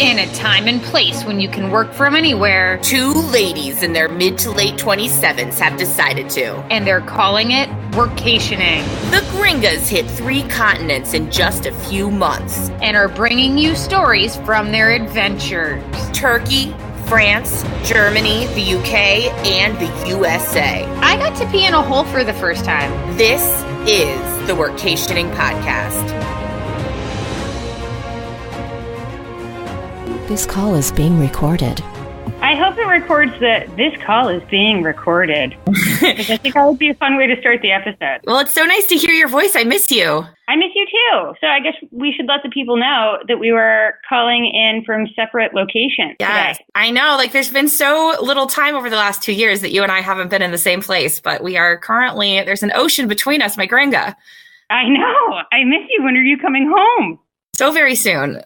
In a time and place when you can work from anywhere. Two ladies in their mid to late 27s have decided to. And they're calling it workationing. The Gringas hit 3 continents in just a few months. And are bringing you stories from their adventures. Turkey, France, Germany, the UK, and the USA. I got to pee in a hole for the first time. This is the Workationing Podcast. This call is being recorded. I hope it records that this call is being recorded. Because I think that would be a fun way to start the episode. Well, it's so nice to hear your voice. I miss you. I miss you too. So I guess we should let the people know that we were calling in from separate locations Yes, today. I know. Like, there's been so little time over the last 2 years that you and I haven't been in the same place. But we are currently, there's an ocean between us, my Gringa. I know. I miss you. When are you coming home? So very soon.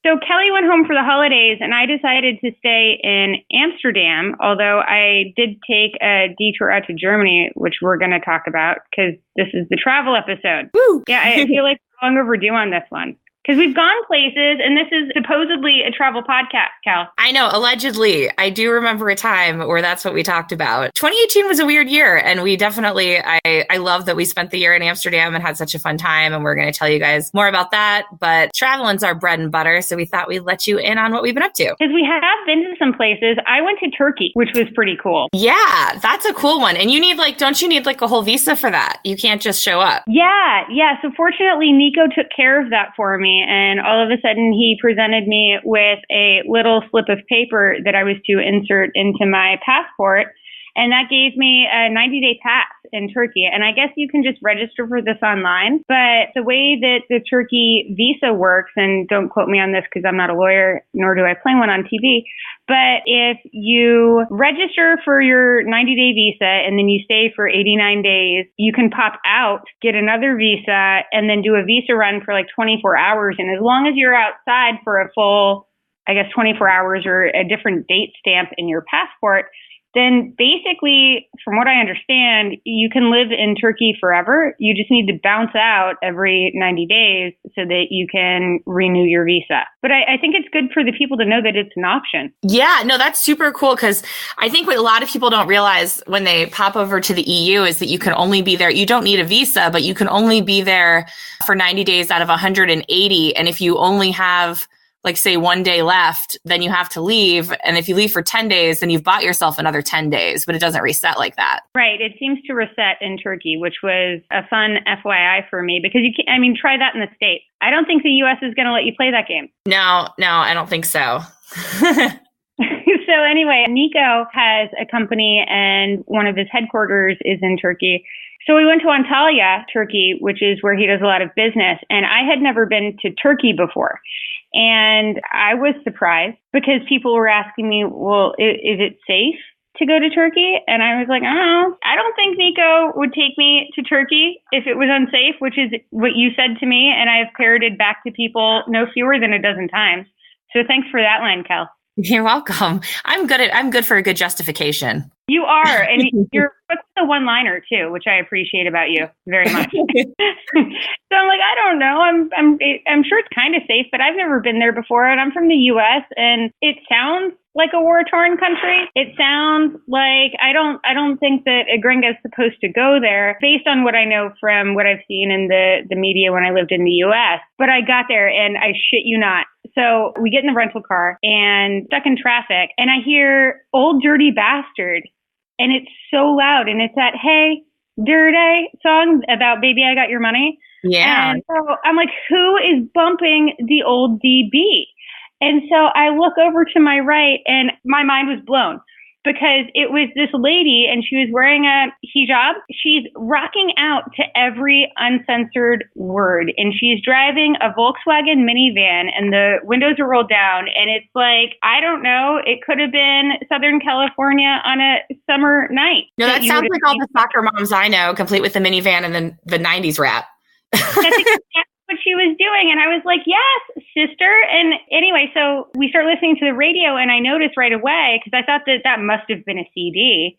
So Kelly went home for the holidays, and I decided to stay in Amsterdam, although I did take a detour out to Germany, which we're going to talk about because this is the travel episode. Woo! Yeah, I feel like we're long overdue on this one. Because we've gone places, and this is supposedly a travel podcast, Cal. I know, allegedly. I do remember a time where that's what we talked about. 2018 was a weird year, and we definitely, I love that we spent the year in Amsterdam and had such a fun time, and we're going to tell you guys more about that. But traveling's our bread and butter, so we thought we'd let you in on what we've been up to. Because we have been to some places. I went to Turkey, which was pretty cool. Yeah, that's a cool one. And you need don't you need a whole visa for that? You can't just show up. Yeah. So fortunately, Nico took care of that for me. And all of a sudden, he presented me with a little slip of paper that I was to insert into my passport. And that gave me a 90-day pass in Turkey. And I guess you can just register for this online. But the way that the Turkey visa works, and don't quote me on this because I'm not a lawyer, nor do I play one on TV. But if you register for your 90-day visa and then you stay for 89 days, you can pop out, get another visa, and then do a visa run for 24 hours. And as long as you're outside for a full, 24 hours or a different date stamp in your passport, then basically, from what I understand, you can live in Turkey forever. You just need to bounce out every 90 days so that you can renew your visa. But I think it's good for the people to know that it's an option. Yeah, no, that's super cool because I think what a lot of people don't realize when they pop over to the EU is that you can only be there. You don't need a visa, but you can only be there for 90 days out of 180. And if you only have say 1 day left, then you have to leave. And if you leave for 10 days, then you've bought yourself another 10 days, but it doesn't reset like that. Right. It seems to reset in Turkey, which was a fun FYI for me because try that in the States. I don't think the US is going to let you play that game. No, I don't think so. So anyway, Nico has a company and one of his headquarters is in Turkey. So we went to Antalya, Turkey, which is where he does a lot of business. And I had never been to Turkey before. And I was surprised because people were asking me, well, is it safe to go to Turkey? And I was like, oh, I don't think Nico would take me to Turkey if it was unsafe, which is what you said to me. And I've parroted back to people no fewer than a dozen times. So thanks for that line, Kel. You're welcome. I'm good for a good justification. You are, and you're a one-liner too, which I appreciate about you very much. So I'm like, I don't know. I'm sure it's kind of safe, but I've never been there before, and I'm from the U.S. and it sounds like a war-torn country. It sounds like I don't think that a gringa is supposed to go there based on what I know from what I've seen in the media when I lived in the U.S. But I got there and I shit you not. So we get in the rental car and stuck in traffic and I hear Old Dirty Bastard and it's so loud and it's that Hey Dirty song about Baby I Got Your Money. Yeah. And so I'm like, who is bumping the old DB? And so I look over to my right and my mind was blown because it was this lady and she was wearing a hijab. She's rocking out to every uncensored word and she's driving a Volkswagen minivan and the windows are rolled down and it's like, I don't know, it could have been Southern California on a summer night. No, that sounds like all the soccer moms I know, complete with the minivan and then the 90s rap. That's exactly what she was doing. And I was like, yes, sister. And anyway, so we start listening to the radio and I noticed right away, because I thought that must have been a CD,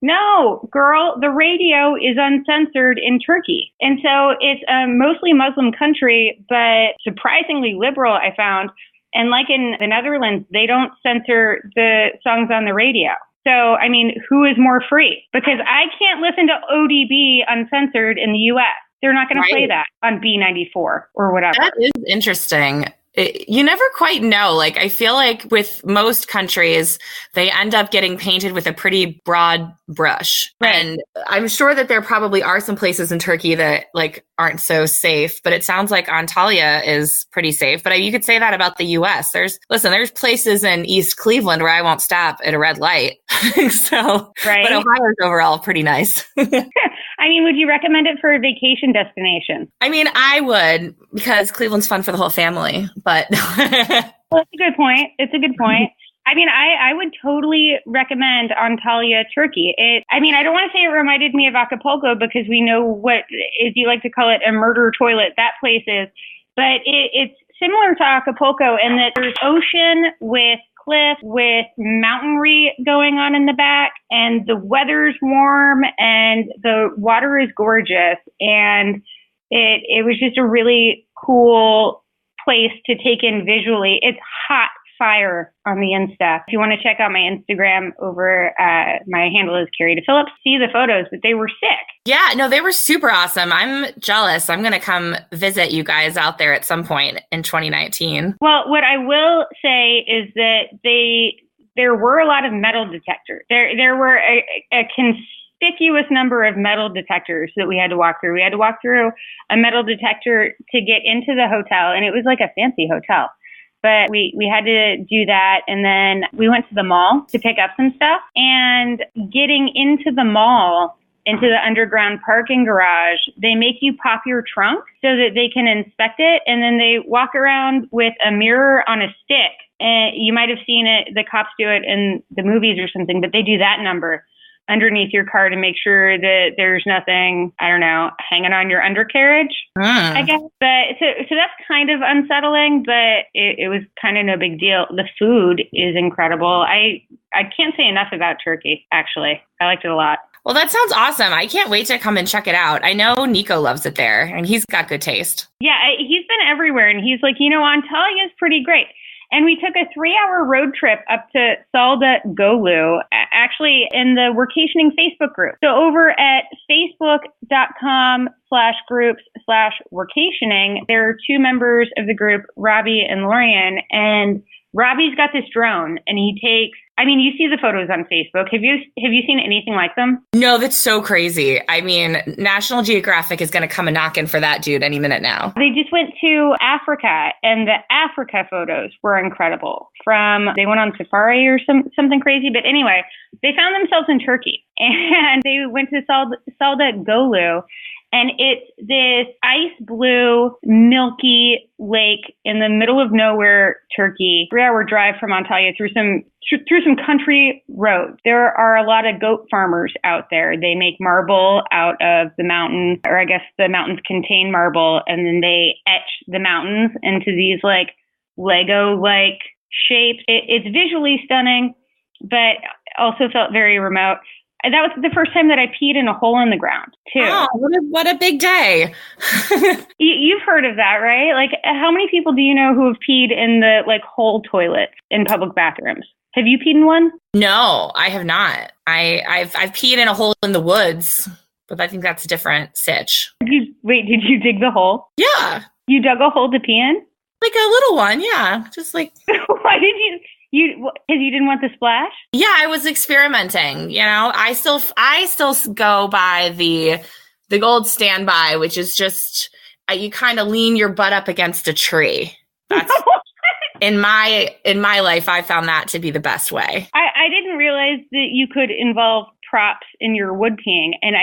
No, girl, the radio is uncensored in Turkey. And so it's a mostly Muslim country, but surprisingly liberal, I found. And like in the Netherlands, they don't censor the songs on the radio. So, I mean, who is more free? Because I can't listen to ODB uncensored in the U.S. They're not going to play that on B94 or whatever. That is interesting. You never quite know. Like, I feel like with most countries, they end up getting painted with a pretty broad brush. Right. And I'm sure that there probably are some places in Turkey that like aren't so safe, but it sounds like Antalya is pretty safe. But you could say that about the US. There's places in East Cleveland where I won't stop at a red light. So, right. But Ohio's overall pretty nice. I mean, would you recommend it for a vacation destination? I mean, I would, because Cleveland's fun for the whole family, but. Well, it's a good point. It's a good point. I mean, I would totally recommend Antalya, Turkey. I don't want to say it reminded me of Acapulco because we know what, as you like to call it, a murder toilet that place is. But it's similar to Acapulco in that there's ocean with cliff with mountainry going on in the back, and the weather's warm and the water is gorgeous, and it was just a really cool place to take in visually. It's hot fire on the Insta. If you want to check out my Instagram over, my handle is Carrie DePhillips. See the photos, but they were sick. Yeah, no, they were super awesome. I'm jealous. I'm going to come visit you guys out there at some point in 2019. Well, what I will say is that there were a lot of metal detectors. There were a conspicuous number of metal detectors that we had to walk through. We had to walk through a metal detector to get into the hotel, and it was like a fancy hotel. But we had to do that, and then we went to the mall to pick up some stuff. And getting into the mall, into the underground parking garage, they make you pop your trunk so that they can inspect it, and then they walk around with a mirror on a stick. And you might have seen it, the cops do it in the movies or something, but they do that number underneath your car to make sure that there's nothing, I don't know, hanging on your undercarriage, I guess. But so that's kind of unsettling, but it was kind of no big deal. The food is incredible. I can't say enough about Turkey, actually. I liked it a lot. Well, that sounds awesome. I can't wait to come and check it out. I know Nico loves it there, and he's got good taste. Yeah, he's been everywhere, and he's like, Antalya is pretty great. And we took a 3-hour road trip up to Salda Golu, actually in the Workationing Facebook group. So over at facebook.com/groups/workationing, there are two members of the group, Robbie and Lorian, and Robbie's got this drone, and he takes, you see the photos on Facebook. Have you seen anything like them? No, that's so crazy. I mean, National Geographic is going to come a knocking for that dude any minute now. They just went to Africa, and the Africa photos were incredible. They went on safari or something crazy. But anyway, they found themselves in Turkey, and they went to Salda Golu. And it's this ice blue, milky lake in the middle of nowhere, Turkey. 3-hour drive from Antalya through some country roads. There are a lot of goat farmers out there. They make marble out of the mountain, or I guess the mountains contain marble, and then they etch the mountains into these like Lego-like shapes. It's visually stunning, but also felt very remote. That was the first time that I peed in a hole in the ground, too. Oh, what a big day. You've heard of that, right? Like, how many people do you know who have peed in the, hole toilets in public bathrooms? Have you peed in one? No, I have not. I've peed in a hole in the woods, but I think that's a different sitch. Did you dig the hole? Yeah. You dug a hole to pee in? Like a little one, yeah. Just like... Why did you... Because you didn't want the splash? Yeah, I was experimenting. I still go by the gold standby, which is just you kind of lean your butt up against a tree. That's in my life, I found that to be the best way. I didn't realize that you could involve props in your wood peeing, and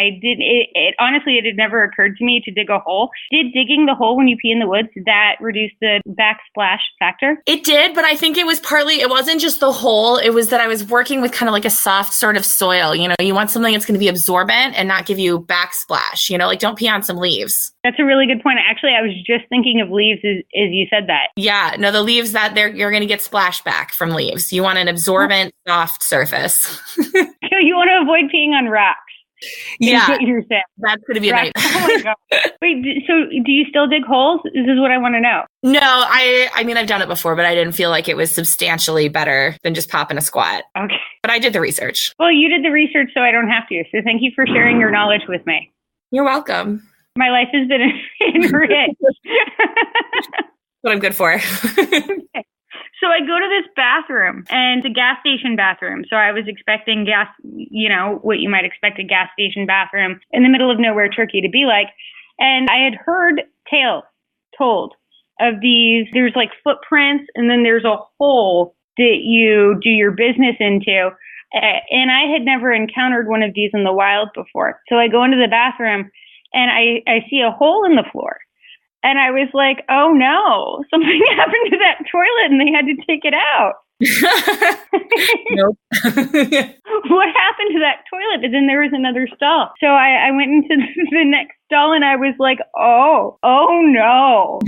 honestly, it had never occurred to me to dig a hole. Did digging the hole when you pee in the woods, did that reduce the backsplash factor? It did, but I think it was it wasn't just the hole, it was that I was working with kind of like a soft sort of soil. You want something that's going to be absorbent and not give you backsplash, don't pee on some leaves. That's a really good point. Actually, I was just thinking of leaves as you said that. Yeah, no, the leaves you're going to get splashback from leaves. You want an absorbent, soft surface. Good you want to avoid peeing on rocks. Yeah, what you're saying. That's going to be a night. Oh my God. Wait, so do you still dig holes? This is what I want to know. No, I mean, I've done it before, but I didn't feel like it was substantially better than just popping a squat. Okay. But I did the research. Well, you did the research, so I don't have to. So thank you for sharing your knowledge with me. You're welcome. My life has been enriched. What I'm good for. So I go to this bathroom, and it's a gas station bathroom. So I was expecting gas, what you might expect a gas station bathroom in the middle of nowhere Turkey to be like. And I had heard tales told of these, there's like footprints, and then there's a hole that you do your business into. And I had never encountered one of these in the wild before. So I go into the bathroom, and I see a hole in the floor. And I was like, oh no, something happened to that toilet and they had to take it out. Nope. What happened to that toilet? And then there was another stall. So I went into the next stall and I was like, oh no.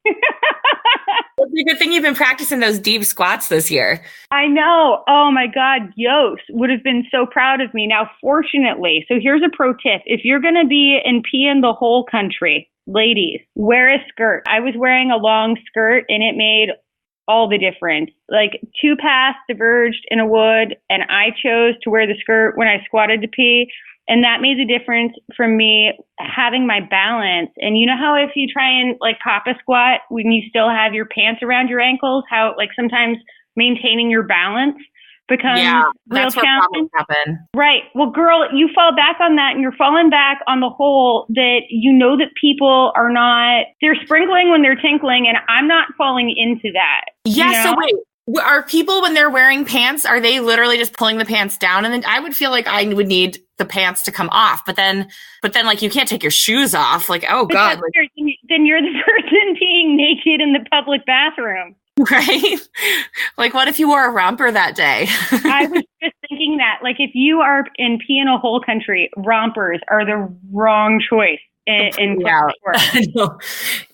It's a good thing you've been practicing those deep squats this year. I know. Oh my God. Yos would have been so proud of me. Now, fortunately, so here's a pro tip. If you're going to be in pee in the whole country, ladies, wear a skirt. I was wearing a long skirt and it made all the difference. Like 2 paths diverged in a wood and I chose to wear the skirt when I squatted to pee. And that made the difference from me having my balance. And you know how if you try and like pop a squat when you still have your pants around your ankles, how like sometimes maintaining your balance becomes real challenging. Happen. Right. Well, girl, you fall back on that and you're falling back on the hole that you know that people are not, they're sprinkling when they're tinkling, and I'm not falling into that. Yeah. You know? So wait. Are people, when they're wearing pants, are they literally just pulling the pants down? And then I would feel like I would need the pants to come off, but then like you can't take your shoes off. Like, oh God. Then you're the person being naked in the public bathroom. Right? Like, what if you wore a romper that day? I was just thinking that, like, if you are in pee in a whole country, rompers are the wrong choice.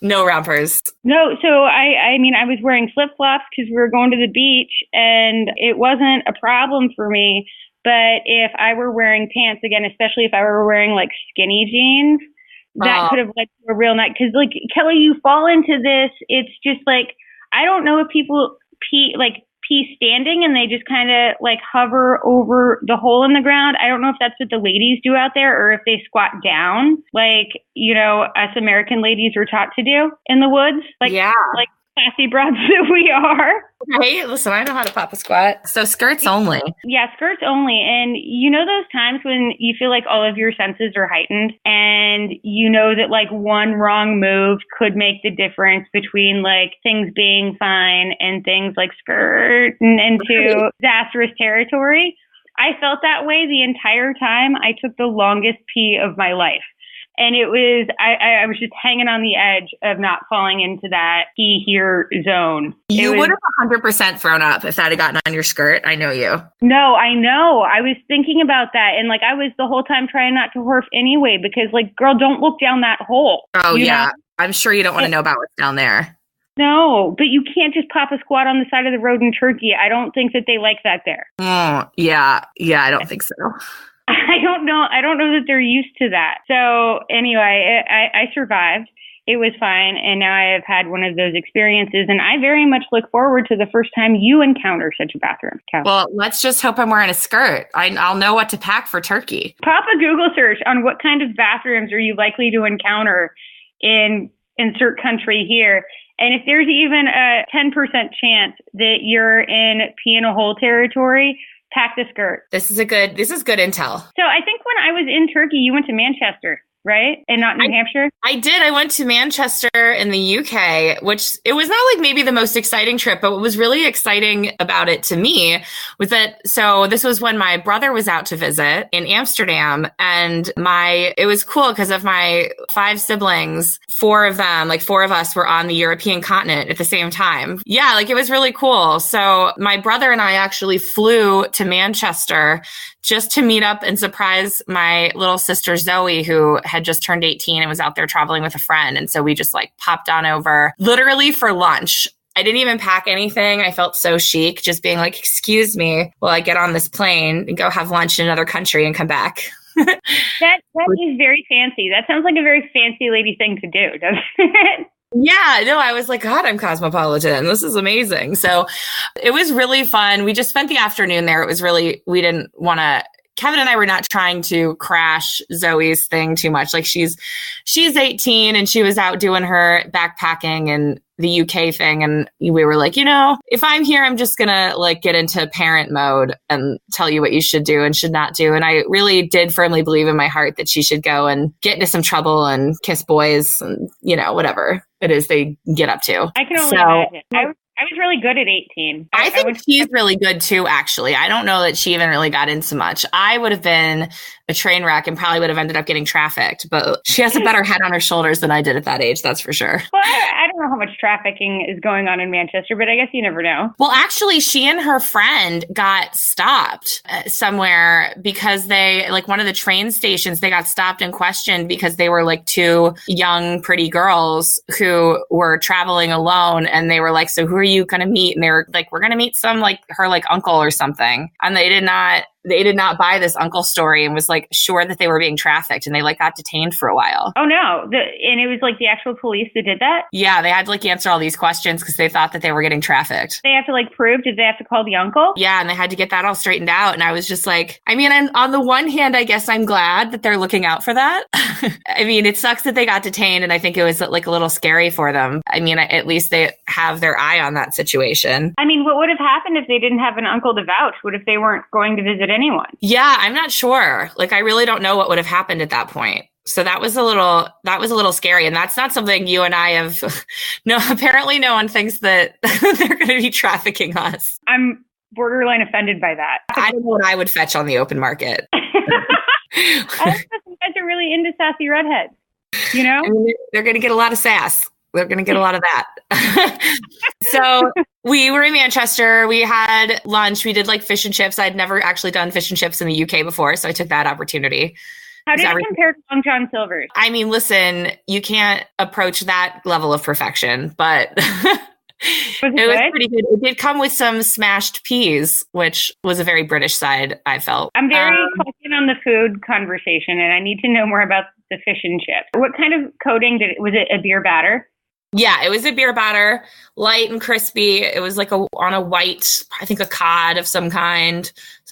No rompers. No, so I mean, I was wearing flip-flops because we were going to the beach and it wasn't a problem for me. But if I were wearing pants, again, especially if I were wearing like skinny jeans, that could have led to a real night. Because like, Kelly, you fall into this. It's just like, I don't know if people pee standing and they just kind of like hover over the hole in the ground. I don't know if that's what the ladies do out there or if they squat down like, us American ladies are taught to do in the woods. Like classy broads that we are. Hey, listen, I know how to pop a squat. So skirts only. Yeah, skirts only. And you know those times when you feel like all of your senses are heightened and you know that like one wrong move could make the difference between like things being fine and things like skirt and into disastrous territory. I felt that way the entire time I took the longest pee of my life. And it was, I was just hanging on the edge of not falling into that pee here zone. You would have 100% thrown up if that had gotten on your skirt. I know you. No, I know. I was thinking about that. And like, I was the whole time trying not to horf anyway, because like, girl, don't look down that hole. Oh, yeah. Know? I'm sure you don't want to know about what's down there. No, but you can't just pop a squat on the side of the road in Turkey. I don't think that they like that there. Yeah, I don't think so. I don't know that they're used to that. So anyway, I survived. It was fine. And now I have had one of those experiences. And I very much look forward to the first time you encounter such a bathroom. Well, let's just hope I'm wearing a skirt. I'll know what to pack for Turkey. Pop a Google search on what kind of bathrooms are you likely to encounter in insert country here. And if there's even a 10% chance that you're in pee in a hole territory, pack the skirt. This is good intel. So I think when I was in Turkey, you went to Manchester, right? And not New Hampshire? I did. I went to Manchester in the UK, which it was not like maybe the most exciting trip, but what was really exciting about it to me was that, so this was when my brother was out to visit in Amsterdam, and it was cool because of my 5 siblings, 4 of us were on the European continent at the same time. Yeah, like it was really cool. So my brother and I actually flew to Manchester just to meet up and surprise my little sister Zoe, who had just turned 18 and was out there traveling with a friend. And so we just like popped on over literally for lunch. I didn't even pack anything. I felt so chic, just being like, excuse me, while I get on this plane and go have lunch in another country and come back. That is very fancy. That sounds like a very fancy lady thing to do, doesn't it? Yeah, no, I was like, God, I'm cosmopolitan. This is amazing. So it was really fun. We just spent the afternoon there. It was really, we didn't want to, Kevin and I were not trying to crash Zoe's thing too much. Like she's 18 and she was out doing her backpacking and the UK thing. And we were like, if I'm here, I'm just going to like get into parent mode and tell you what you should do and should not do. And I really did firmly believe in my heart that she should go and get into some trouble and kiss boys and, whatever it is they get up to. I can only imagine. I was really good at 18. I think she's really good too, actually. I don't know that she even really got into much. I would have been a train wreck and probably would have ended up getting trafficked, but she has a better head on her shoulders than I did at that age, that's for sure. Well, I don't know how much trafficking is going on in Manchester, but I guess you never know. Well, actually, she and her friend got stopped somewhere because one of the train stations, they got stopped and questioned because they were like two young, pretty girls who were traveling alone. And they were like, so who are you going to meet? And they were like, we're going to meet some like her like uncle or something. And they did not buy this uncle story and was like sure that they were being trafficked, and they like got detained for a while. Oh no. And it was like the actual police that did that? Yeah, they had to like answer all these questions because they thought that they were getting trafficked. They have to like prove, did they have to call the uncle? Yeah, and they had to get that all straightened out. And I was just like, I'm on the one hand, I guess I'm glad that they're looking out for that. I mean, it sucks that they got detained, and I think it was like a little scary for them. I mean, at least they have their eye on that situation. I mean, what would have happened if they didn't have an uncle to vouch? What if they weren't going to visit anyone? Yeah, I'm not sure. Like, I really don't know what would have happened at that point. So that was a little scary. And that's not something you and I have. No, apparently no one thinks that they're going to be trafficking us. I'm borderline offended by that. I don't know what I would fetch on the open market. I don't know, some guys are really into sassy redheads, I mean, they're going to get a lot of sass. They're going to get a lot of that. So we were in Manchester. We had lunch. We did like fish and chips. I'd never actually done fish and chips in the UK before, so I took that opportunity. How did it compare to Long John Silver's? I mean, listen, you can't approach that level of perfection, but it was pretty good. It did come with some smashed peas, which was a very British side, I felt. I'm very close on the food conversation, and I need to know more about the fish and chips. What kind of coating was it? A beer batter? Yeah, it was a beer batter, light and crispy. It was like on a white, I think a cod of some kind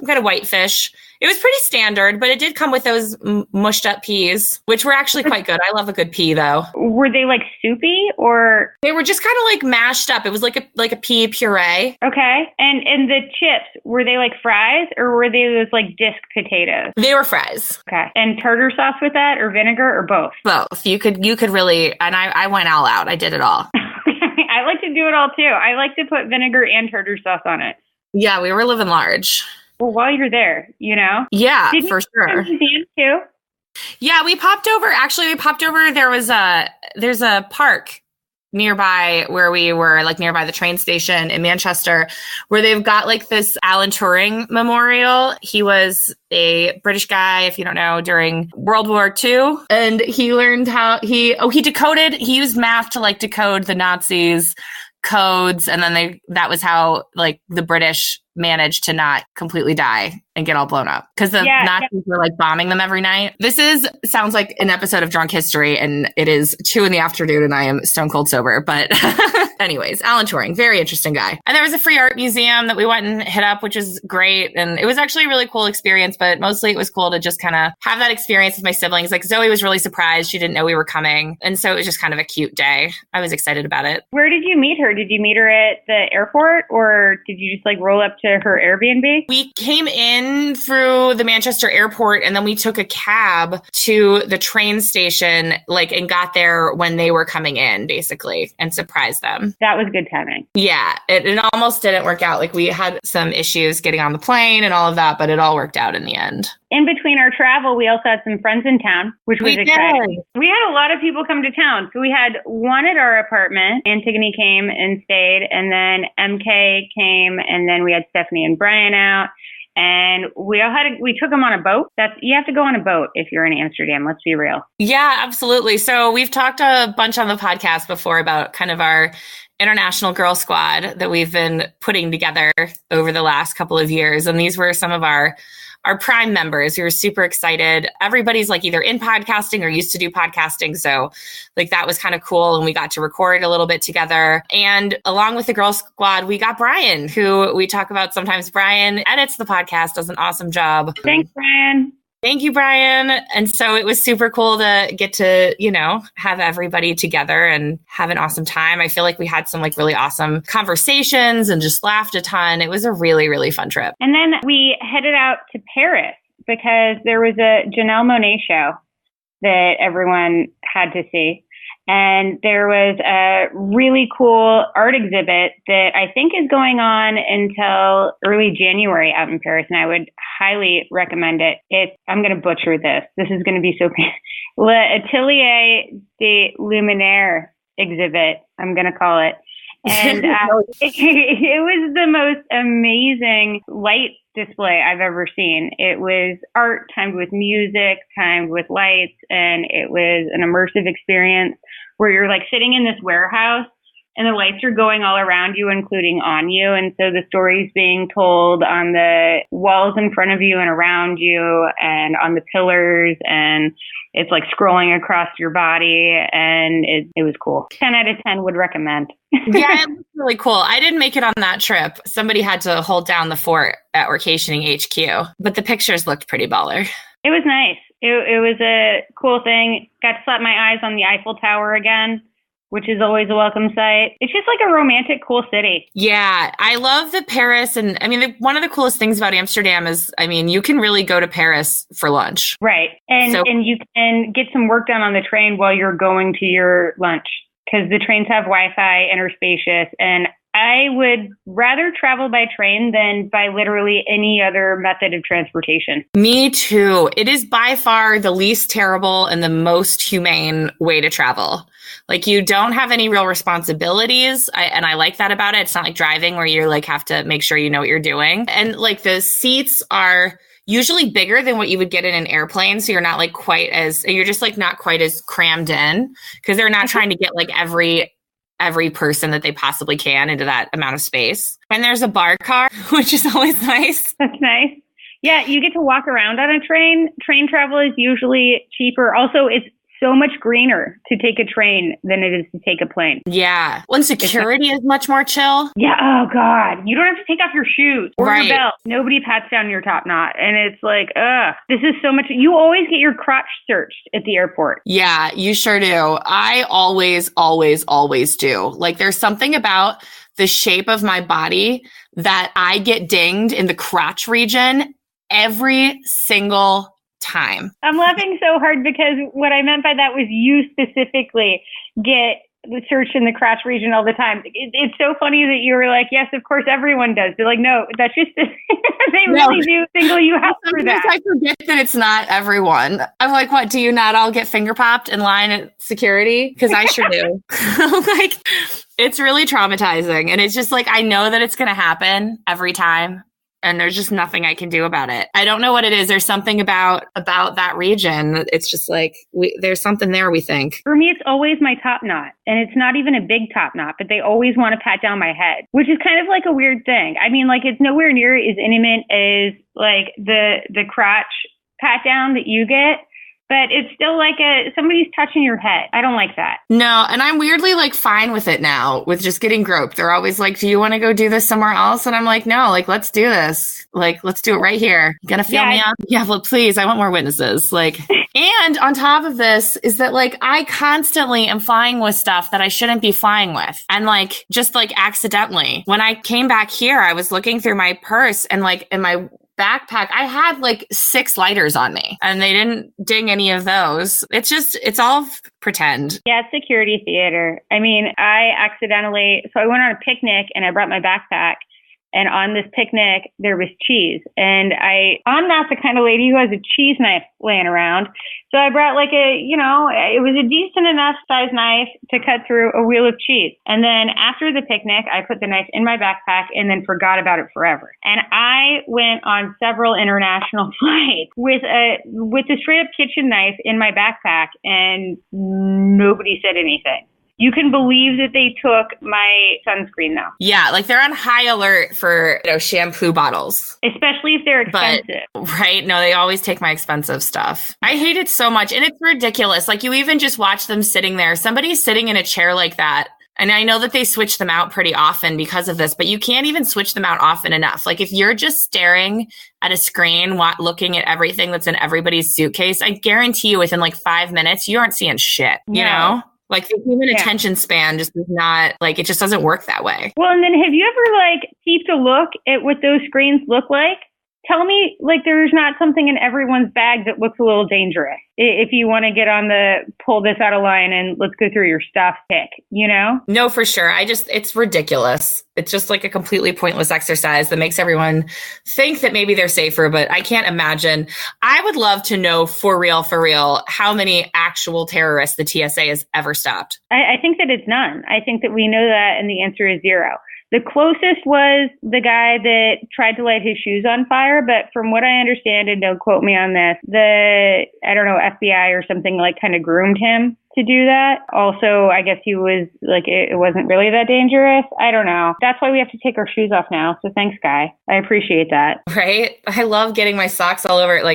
of white fish. It was pretty standard, but it did come with those mushed up peas, which were actually quite good. I love a good pea, though. Were they like soupy or? They were just kind of like mashed up. It was like a pea puree. Okay. And the chips, were they like fries or were they those like disc potatoes? They were fries. Okay. And tartar sauce with that or vinegar or both? Both. You could really, and I went all out. I did it all. I like to do it all too. I like to put vinegar and tartar sauce on it. Yeah, we were living large. Well, while you're there, Yeah, for sure. Museum too? Yeah, we popped over. Actually, there's a park nearby where we were, like nearby the train station in Manchester, where they've got like this Alan Turing memorial. He was a British guy, if you don't know, during World War II. And he learned how he used math to like decode the Nazis' codes. And then that was how like the British managed to not completely die and get all blown up because the Nazis were like bombing them every night. Sounds like an episode of Drunk History, and it is 2 PM and I am stone cold sober. But anyways, Alan Turing, very interesting guy. And there was a free art museum that we went and hit up, which was great. And it was actually a really cool experience, but mostly it was cool to just kind of have that experience with my siblings. Like Zoe was really surprised. She didn't know we were coming. And so it was just kind of a cute day. I was excited about it. Where did you meet her? Did you meet her at the airport or did you just like roll up to her Airbnb? We came in through the Manchester airport and then we took a cab to the train station, and got there when they were coming in, basically, and surprised them. That was good timing. Yeah, it almost didn't work out. Like we had some issues getting on the plane and all of that, but it all worked out in the end. In between our travel, we also had some friends in town, which was exciting. We had a lot of people come to town. So we had one at our apartment. Antigone came and stayed, and then MK came, and then we had Stephanie and Brian out. and we took them on a boat. You have to go on a boat if you're in Amsterdam. Let's be real. Yeah, absolutely. So we've talked a bunch on the podcast before about kind of our international girl squad that we've been putting together over the last couple of years. And these were some of our prime members. We were super excited. Everybody's like either in podcasting or used to do podcasting. So like that was kind of cool. And we got to record a little bit together. And along with the girl squad, we got Brian, who we talk about sometimes. Brian edits the podcast, does an awesome job. Thanks, Brian. Thank you, Brian. And so it was super cool to get to, have everybody together and have an awesome time. I feel like we had some like really awesome conversations and just laughed a ton. It was a really, really fun trip. And then we headed out to Paris because there was a Janelle Monáe show that everyone had to see. And there was a really cool art exhibit that I think is going on until early January out in Paris, and I would highly recommend it. I'm going to butcher this. This is going to be so L'Atelier des Luminaires exhibit, I'm going to call it. And it was the most amazing light display I've ever seen. It was art timed with music, timed with lights, and it was an immersive experience where you're like sitting in this warehouse and the lights are going all around you, including on you. And so the story's being told on the walls in front of you and around you and on the pillars, and it's like scrolling across your body, and it was cool. 10 out of 10 would recommend. Yeah, it was really cool. I didn't make it on that trip. Somebody had to hold down the fort at Workationing HQ, but the pictures looked pretty baller. It was nice. It was a cool thing. Got to slap my eyes on the Eiffel Tower again, which is always a welcome sight. It's just like a romantic, cool city. Yeah, I love the Paris. And I mean, one of the coolest things about Amsterdam is, you can really go to Paris for lunch. Right. And you can get some work done on the train while you're going to your lunch, because the trains have Wi-Fi and are spacious. And I would rather travel by train than by literally any other method of transportation. Me too. It is by far the least terrible and the most humane way to travel. Like, you don't have any real responsibilities. And I like that about it. It's not like driving where you like have to make sure you know what you're doing. And like the seats are usually bigger than what you would get in an airplane. So you're not like you're just like not quite as crammed in, because they're not trying to get like every person that they possibly can into that amount of space. And there's a bar car, which is always nice. That's nice. Yeah, you get to walk around on a train. Train travel is usually cheaper. Also, it's so much greener to take a train than it is to take a plane. Yeah. Well, and security is much more chill. Yeah. Oh, God. You don't have to take off your shoes or right. your belt. Nobody pats down your top knot. And it's like, this is so much. You always get your crotch searched at the airport. Yeah, you sure do. I always, always, always do. Like, there's something about the shape of my body that I get dinged in the crotch region every single time. I'm laughing so hard because what I meant by that was you specifically get searched in the crotch region all the time. It's so funny that you were like, yes, of course everyone does. They're like, no, that's just, they really do single you out for that. I forget that it's not everyone. I'm like, what, do you not all get finger popped in line at security? Because I sure do. Like, it's really traumatizing. And it's just like, I know that it's going to happen every time. And there's just nothing I can do about it. I don't know what it is. There's something about that region. It's just like, there's something there, we think. For me, it's always my top knot. And it's not even a big top knot, but they always want to pat down my head, which is kind of like a weird thing. I mean, like, it's nowhere near as intimate as like the crotch pat down that you get. But it's still like somebody's touching your head. I don't like that. No, and I'm weirdly like fine with it now, with just getting groped. They're always like, do you want to go do this somewhere else? And I'm like, no, like, let's do this. Like, let's do it right here. You gonna feel me up? Yeah, well, please, I want more witnesses. Like, and on top of this is that like, I constantly am flying with stuff that I shouldn't be flying with. And like, just like accidentally. When I came back here, I was looking through my purse and like in my backpack, I had like 6 lighters on me and they didn't ding any of those. It's all pretend. Yeah, it's security theater. I mean, I went on a picnic and I brought my backpack And on this picnic, there was cheese. And I'm not the kind of lady who has a cheese knife laying around. So I brought it was a decent enough size knife to cut through a wheel of cheese. And then after the picnic, I put the knife in my backpack and then forgot about it forever. And I went on several international flights with a straight up kitchen knife in my backpack, and nobody said anything. You can believe that they took my sunscreen, though. Yeah, like they're on high alert for shampoo bottles. Especially if they're expensive. Right? No, they always take my expensive stuff. I hate it so much. And it's ridiculous. Like you even just watch them sitting there. Somebody's sitting in a chair like that. And I know that they switch them out pretty often because of this, but you can't even switch them out often enough. Like if you're just staring at a screen, looking at everything that's in everybody's suitcase, I guarantee you within like 5 minutes, you aren't seeing shit, you know? Like the human attention span just is not, like, it just doesn't work that way. Well, and then have you ever peeped a look at what those screens look like? Tell me, there's not something in everyone's bag that looks a little dangerous. If you want to get on the pull this out of line and let's go through your stuff pick, you know? No, for sure. it's ridiculous. It's just like a completely pointless exercise that makes everyone think that maybe they're safer, but I can't imagine. I would love to know for real, how many actual terrorists the TSA has ever stopped. I think that it's none. I think that we know that, and the answer is zero. The closest was the guy that tried to light his shoes on fire, but from what I understand, and don't quote me on this, FBI or something kind of groomed him to do that. Also, I guess he was it wasn't really that dangerous. I don't know. That's why we have to take our shoes off now. So thanks, Guy. I appreciate that. Right? I love getting my socks all over it.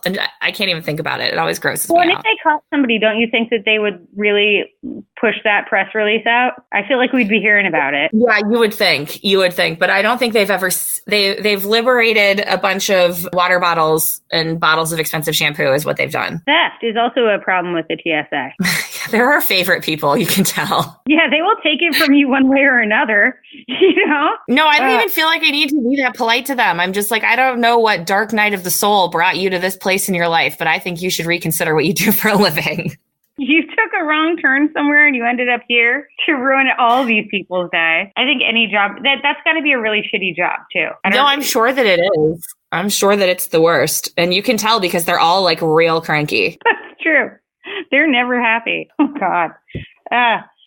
And I can't even think about it. It always grosses me out. Well, and if they caught somebody, don't you think that they would really push that press release out? I feel like we'd be hearing about it. Yeah, you would think, but I don't think they've liberated a bunch of water bottles and bottles of expensive shampoo is what they've done. Theft is also a problem with the TSA. They're our favorite people, you can tell. Yeah, they will take it from you one way or another, you know? No, I don't even feel like I need to be that polite to them. I'm just I don't know what dark night of the soul brought you to this place in your life, but I think you should reconsider what you do for a living. You took a wrong turn somewhere and you ended up here to ruin all these people's day. I think any job, that's got to be a really shitty job too. I'm sure that it is. I'm sure that it's the worst. And you can tell because they're all real cranky. That's true. They're never happy. Oh, God.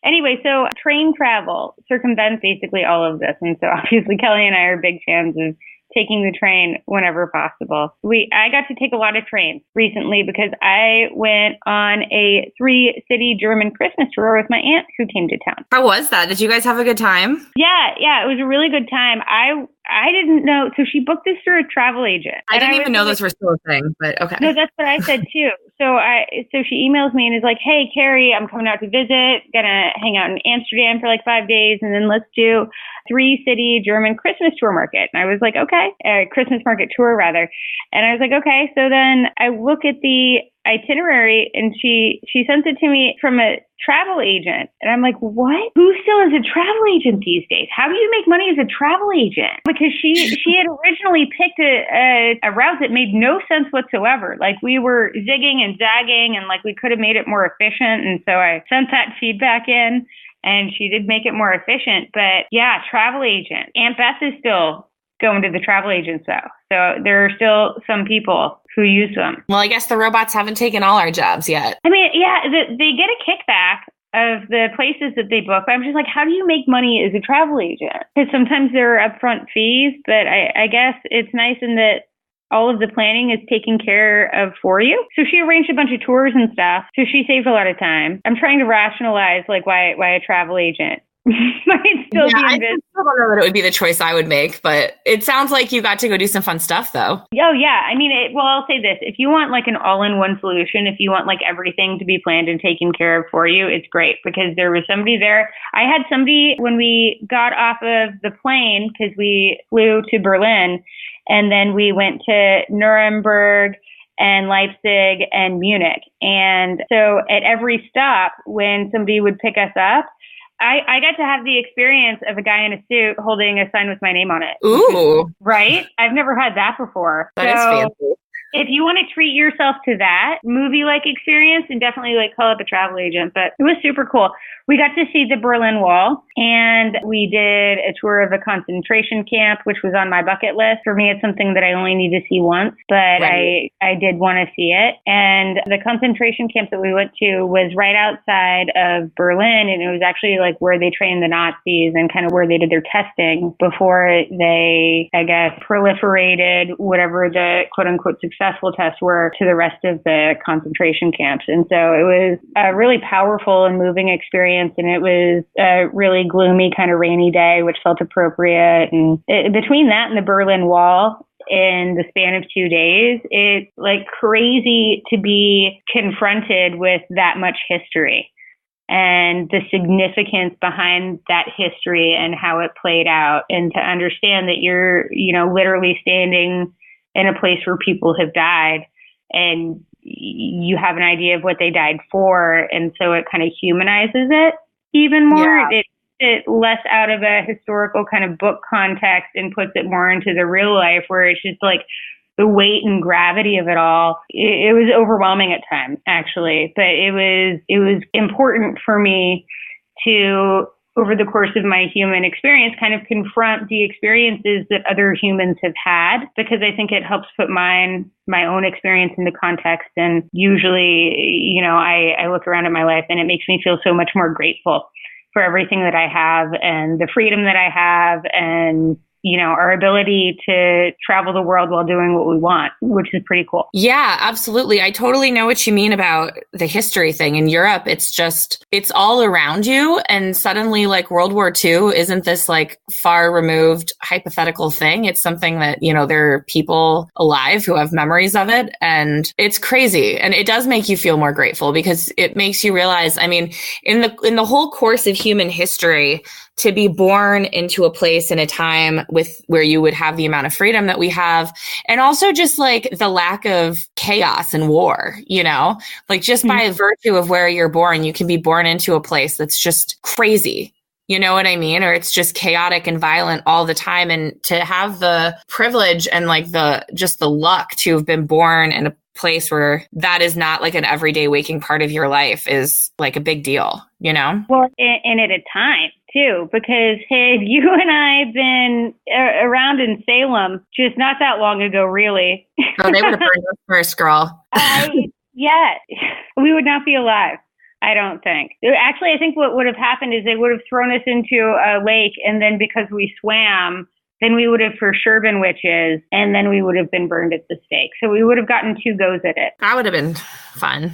Anyway, so train travel circumvents basically all of this. And so obviously Kelly and I are big fans of taking the train whenever possible. I got to take a lot of trains recently because I went on a 3-city German Christmas tour with my aunt who came to town. How was that? Did you guys have a good time? Yeah, it was a really good time. I didn't know. So she booked this through a travel agent. I didn't even know those were still a thing, but okay. No, that's what I said too. So she emails me and is like, "Hey, Carrie, I'm coming out to visit. Gonna hang out in Amsterdam for 5 days, and then let's do 3-city German Christmas tour market." And I was like, "Okay, Christmas market tour rather." And I was like, "Okay." So then I look at the itinerary, and she sends it to me from a travel agent, and I'm like, what? Who still is a travel agent these days? How do you make money as a travel agent? Because she had originally picked a route that made no sense whatsoever. We were zigging and zagging, and we could have made it more efficient. And so I sent that feedback in, and she did make it more efficient. But yeah, travel agent. Aunt Beth is still going to the travel agents though. So there are still some people who use them. Well, I guess the robots haven't taken all our jobs yet. I mean, yeah, they get a kickback of the places that they book. But I'm just how do you make money as a travel agent? Because sometimes there are upfront fees, but I guess it's nice in that all of the planning is taken care of for you. So she arranged a bunch of tours and stuff. So she saved a lot of time. I'm trying to rationalize why a travel agent might still be in business. I don't know that it would be the choice I would make, but it sounds like you got to go do some fun stuff though. Oh yeah. I mean, I'll say this. If you want an all-in-one solution, if you want everything to be planned and taken care of for you, it's great because there was somebody there. I had somebody when we got off of the plane because we flew to Berlin and then we went to Nuremberg and Leipzig and Munich. And so at every stop when somebody would pick us up, I got to have the experience of a guy in a suit holding a sign with my name on it. Ooh. Right? I've never had that before. That is fancy. if you want to treat yourself to that movie-like experience, then definitely like call up a travel agent. But it was super cool. We got to see the Berlin Wall, and we did a tour of a concentration camp, which was on my bucket list. For me, it's something that I only need to see once, but right. I did want to see it. And the concentration camp that we went to was right outside of Berlin, and it was actually like where they trained the Nazis and kind of where they did their testing before they, I guess, proliferated whatever the quote-unquote successful tests were to the rest of the concentration camps. And so it was a really powerful and moving experience. And it was a really gloomy kind of rainy day, which felt appropriate. And between that and the Berlin Wall, in the span of 2 days, it's like crazy to be confronted with that much history and the significance behind that history and how it played out, and to understand that you're, literally standing in a place where people have died and you have an idea of what they died for. And so it kind of humanizes it even more. Yeah. It less out of a historical kind of book context and puts it more into the real life, where it's just like the weight and gravity of it all. It was overwhelming at times, actually, but it was important for me to, over the course of my human experience, kind of confront the experiences that other humans have had, because I think it helps put my own experience into context. And usually, I look around at my life and it makes me feel so much more grateful for everything that I have and the freedom that I have, and our ability to travel the world while doing what we want, which is pretty cool. Yeah, absolutely. I totally know what you mean about the history thing. In Europe, it's all around you. And suddenly, like, World War II isn't this like far removed hypothetical thing. It's something that, there are people alive who have memories of it. And it's crazy. And it does make you feel more grateful, because it makes you realize, I mean, in the whole course of human history, to be born into a place in a time where you would have the amount of freedom that we have, and also just like the lack of chaos and war, like just by virtue of where you're born, you can be born into a place that's just crazy. You know what I mean? Or it's just chaotic and violent all the time. And to have the privilege and like the luck to have been born in a place where that is not like an everyday waking part of your life is like a big deal, Well, and at a time too, because hey, you and I have been around in Salem just not that long ago, really. Oh, they would have burned us first, girl. Yeah, we would not be alive. I don't think. Actually, I think what would have happened is they would have thrown us into a lake, and then because we swam, then we would have for sure been witches, and then we would have been burned at the stake. So we would have gotten 2 goes at it. That would have been fun.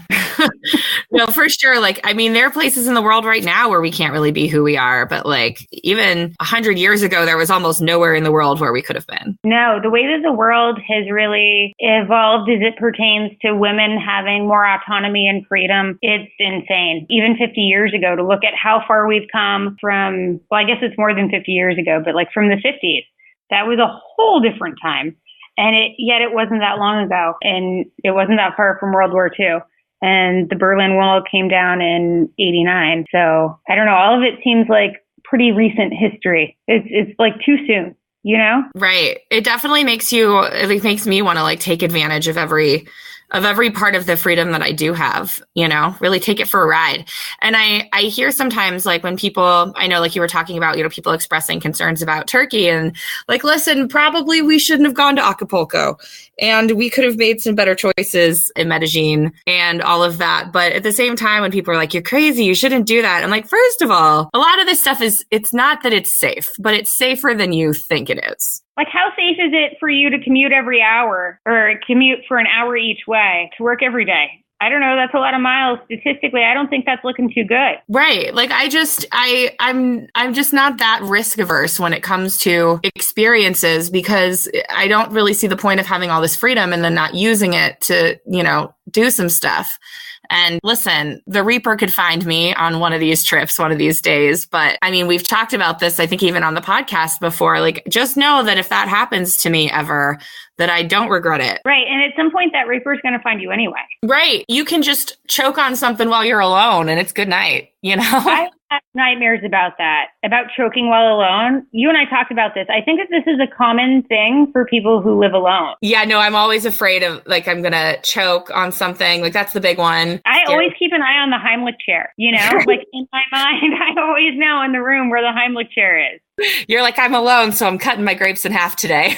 No, for sure. Like, I mean, there are places in the world right now where we can't really be who we are, but like even 100 years ago, there was almost nowhere in the world where we could have been. No, the way that the world has really evolved as it pertains to women having more autonomy and freedom, it's insane. Even 50 years ago, to look at how far we've come from, well, I guess it's more than 50 years ago, but like from the 50s. That was a whole different time. And yet it wasn't that long ago. And it wasn't that far from World War II. And the Berlin Wall came down in 89. So I don't know. All of it seems like pretty recent history. It's like too soon, Right. It definitely makes me want to like take advantage of every part of the freedom that I do have, really take it for a ride. And I hear sometimes like when people, I know like you were talking about, people expressing concerns about Turkey and like, listen, probably we shouldn't have gone to Acapulco and we could have made some better choices in Medellin and all of that. But at the same time, when people are like, you're crazy, you shouldn't do that. I'm like, first of all, a lot of this stuff it's not that it's safe, but it's safer than you think it is. Like, how safe is it for you to commute every hour or commute for an hour each way to work every day? I don't know. That's a lot of miles. Statistically, I don't think that's looking too good. Right. Like, I'm just not that risk averse when it comes to experiences, because I don't really see the point of having all this freedom and then not using it to, do some stuff. And listen, the Reaper could find me on one of these trips, one of these days. But I mean, we've talked about this, I think, even on the podcast before. Like, just know that if that happens to me ever, that I don't regret it. Right. And at some point, that Reaper's going to find you anyway. Right. You can just choke on something while you're alone and it's good night, have nightmares about that, about choking while alone. You and I talked about this. I think that this is a common thing for people who live alone. Yeah, no, I'm always afraid of like I'm going to choke on something. Like that's the big one. I always keep an eye on the Heimlich chair, you know, like in my mind, I always know in the room where the Heimlich chair is. You're like, I'm alone, so I'm cutting my grapes in half today.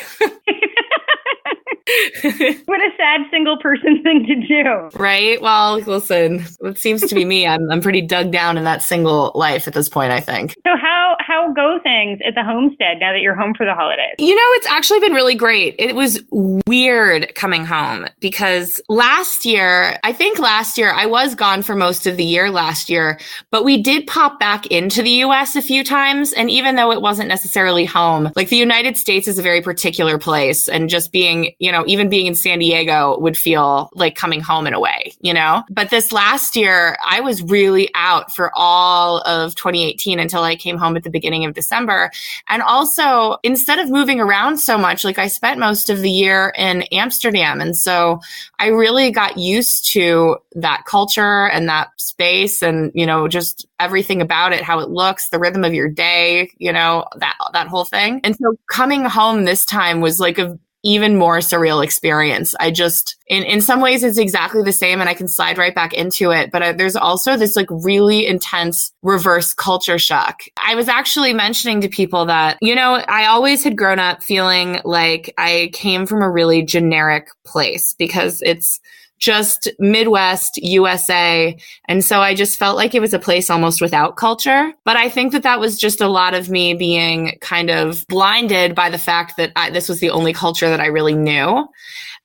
What a sad single person thing to do. Right? Well, listen, it seems to be me. I'm pretty dug down in that single life at this point, I think. So how go things at the homestead now that you're home for the holidays? You know, it's actually been really great. It was weird coming home because last year, I was gone for most of the year last year, but we did pop back into the US a few times. And even though it wasn't necessarily home, like the United States is a very particular place, and just being, you know, even being in San Diego would feel like coming home in a way, you know? But this last year, I was really out for all of 2018 until I came home at the beginning of December. And also, instead of moving around so much, like I spent most of the year in Amsterdam. And so I really got used to that culture and that space and, you know, just everything about it, how it looks, the rhythm of your day, you know, that whole thing. And so coming home this time was like a even more surreal experience. I just, in some ways it's exactly the same and I can slide right back into it. But there's also this like really intense reverse culture shock. I was actually mentioning to people that, you know, I always had grown up feeling like I came from a really generic place because it's just Midwest USA. And so I just felt like it was a place almost without culture. But I think that was just a lot of me being kind of blinded by the fact that this was the only culture that I really knew.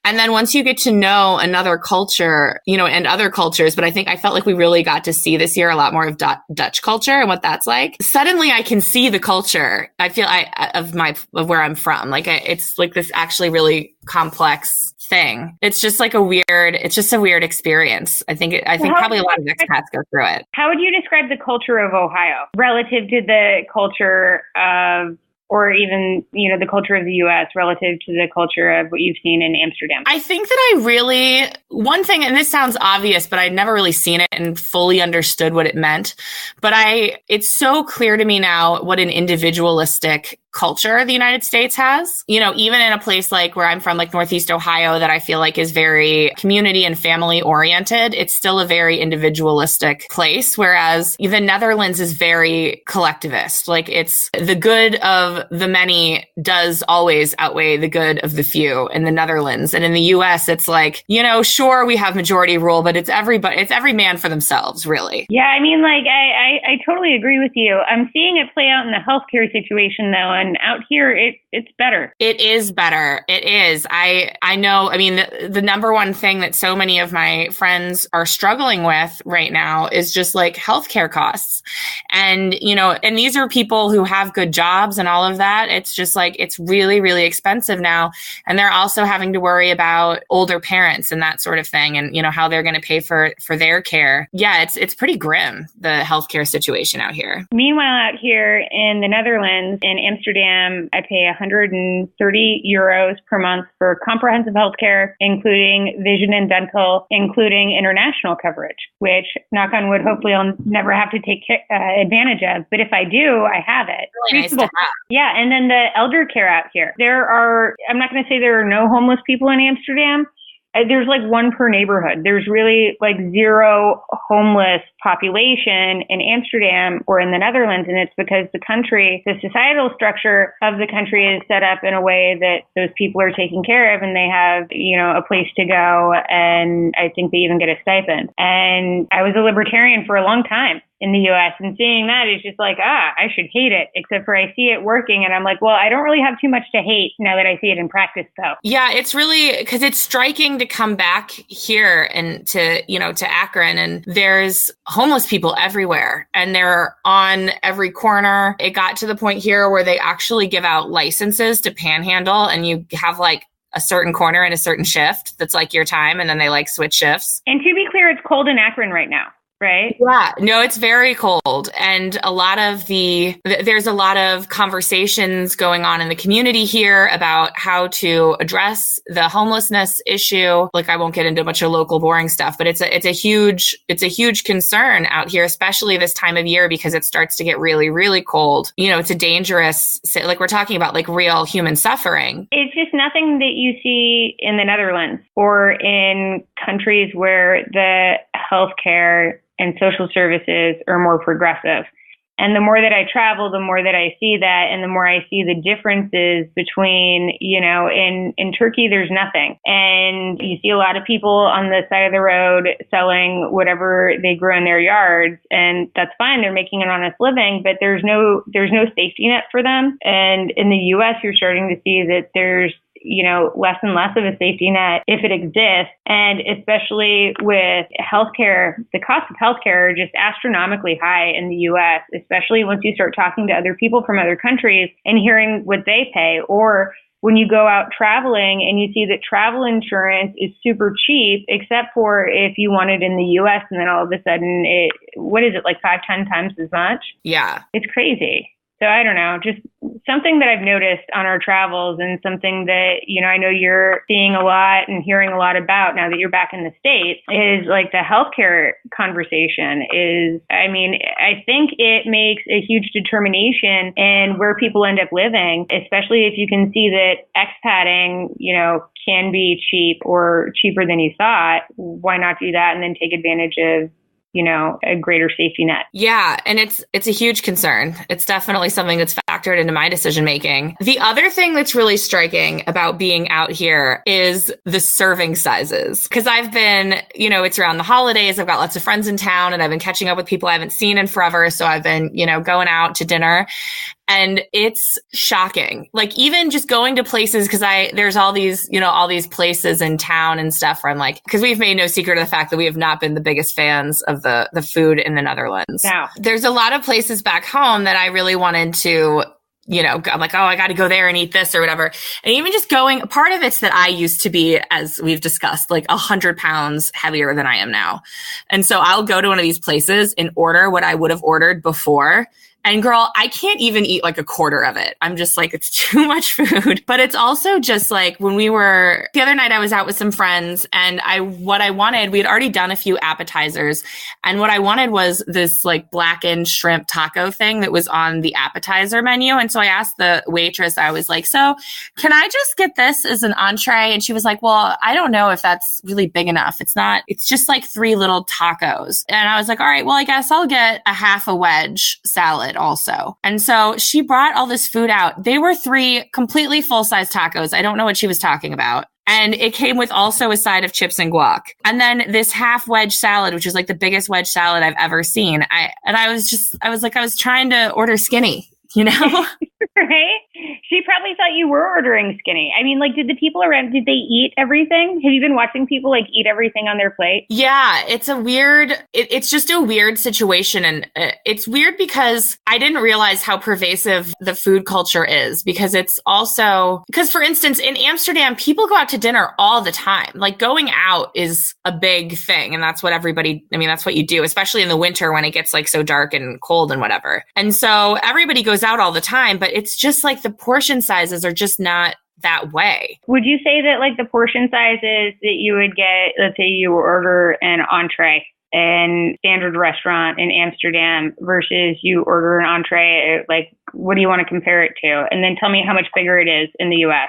And then once you get to know another culture, you know, and other cultures, but I felt like we really got to see this year a lot more of Dutch culture and what that's like. Suddenly I can see the culture. I feel of where I'm from. Like it's like this actually really complex thing. It's just like a weird experience. I think probably a lot of expats go through it. How would you describe the culture of Ohio relative to the culture of, or even, you know, the culture of the U.S. relative to the culture of what you've seen in Amsterdam? I think that one thing, and this sounds obvious, but I'd never really seen it and fully understood what it meant. But it's so clear to me now what an individualistic culture the United States has. You know, even in a place like where I'm from, like Northeast Ohio, that I feel like is very community and family oriented, it's still a very individualistic place. Whereas the Netherlands is very collectivist. Like it's the good of the many does always outweigh the good of the few in the Netherlands. And in the US, it's like, you know, sure, we have majority rule, but it's every man for themselves, really. Yeah, I mean, like, I totally agree with you. I'm seeing it play out in the healthcare situation, though, and out here, it's better. It is better. It is. I know. I mean, the number one thing that so many of my friends are struggling with right now is just like healthcare costs. And, you know, and these are people who have good jobs and all of that. It's just like, it's really, really expensive now. And they're also having to worry about older parents and that sort of thing. And, you know, how they're going to pay for their care. Yeah, it's pretty grim, the healthcare situation out here. Meanwhile, out here in the Netherlands, in Amsterdam, I pay 130 euros per month for comprehensive healthcare, including vision and dental, including international coverage, which, knock on wood, hopefully I'll never have to take advantage of. But if I do, I have it. Really nice to have. Yeah. And then the elder care out here. I'm not going to say there are no homeless people in Amsterdam. There's like one per neighborhood. There's really like zero homeless population in Amsterdam or in the Netherlands. And it's because the societal structure of the country is set up in a way that those people are taken care of and they have, you know, a place to go. And I think they even get a stipend. And I was a libertarian for a long time in the US, and seeing that is just like, I should hate it, except for I see it working and I'm like, well, I don't really have too much to hate now that I see it in practice though. Yeah, it's really, because it's striking to come back here and to Akron, and there's homeless people everywhere and they're on every corner. It got to the point here where they actually give out licenses to panhandle, and you have like a certain corner and a certain shift that's like your time, and then they like switch shifts. And to be clear, it's cold in Akron right now. right? Yeah, no, it's very cold. And there's a lot of conversations going on in the community here about how to address the homelessness issue. Like, I won't get into a bunch of local boring stuff, but it's a huge concern out here, especially this time of year, because it starts to get really, really cold. You know, it's a dangerous, like we're talking about like real human suffering. It's just nothing that you see in the Netherlands or in countries where the healthcare and social services are more progressive. And the more that I travel, the more that I see that, and the more I see the differences between, you know, in Turkey, there's nothing. And you see a lot of people on the side of the road selling whatever they grow in their yards, and that's fine. They're making an honest living, but there's no safety net for them. And in the US, you're starting to see that there's, you know, less and less of a safety net if it exists. And especially with healthcare, the cost of healthcare are just astronomically high in the US, especially once you start talking to other people from other countries and hearing what they pay. Or when you go out traveling and you see that travel insurance is super cheap, except for if you want it in the US, and then all of a sudden what is it, like 5-10 times as much? Yeah. It's crazy. So I don't know, just something that I've noticed on our travels, and something that, you know, I know you're seeing a lot and hearing a lot about now that you're back in the States, is like the healthcare conversation is, I mean, I think it makes a huge determination in where people end up living, especially if you can see that expatting, you know, can be cheap or cheaper than you thought. Why not do that and then take advantage of, you know, a greater safety net? Yeah. And it's a huge concern. It's definitely something that's factored into my decision making. The other thing that's really striking about being out here is the serving sizes. Cause I've been, you know, it's around the holidays. I've got lots of friends in town, and I've been catching up with people I haven't seen in forever. So I've been, you know, going out to dinner. And it's shocking. Like, even just going to places, because there's all these, you know, all these places in town and stuff where I'm like, because we've made no secret of the fact that we have not been the biggest fans of the food in the Netherlands. No. There's a lot of places back home that I really wanted to, you know, I'm like, oh, I got to go there and eat this or whatever. And even just going, part of it's that I used to be, as we've discussed, like 100 pounds heavier than I am now. And so I'll go to one of these places and order what I would have ordered before. And girl, I can't even eat like a quarter of it. I'm just like, it's too much food. But it's also just like, when the other night I was out with some friends, and what I wanted, we had already done a few appetizers. And what I wanted was this like blackened shrimp taco thing that was on the appetizer menu. And so I asked the waitress, I was like, so can I just get this as an entree? And she was like, well, I don't know if that's really big enough. It's just like 3 little tacos. And I was like, all right, well, I guess I'll get a half a wedge salad also. And so she brought all this food out. They were 3 completely full-size tacos. I don't know what she was talking about. And it came with also a side of chips and guac. And then this half wedge salad, which was like the biggest wedge salad I've ever seen. I was trying to order skinny, you know? Right? She probably thought you were ordering skinny. I mean, like, did the people around, did they eat everything? Have you been watching people like eat everything on their plate? Yeah, it's just a weird situation. And it's weird because I didn't realize how pervasive the food culture is, because for instance, in Amsterdam, people go out to dinner all the time. Like, going out is a big thing. And that's what that's what you do, especially in the winter when it gets like so dark and cold and whatever. And so everybody goes out all the time, but it's just like the portion sizes are just not that way. Would you say that like the portion sizes that you would get, let's say you order an entree in standard restaurant in Amsterdam versus you order an entree, like, what do you want to compare it to? And then tell me how much bigger it is in the US.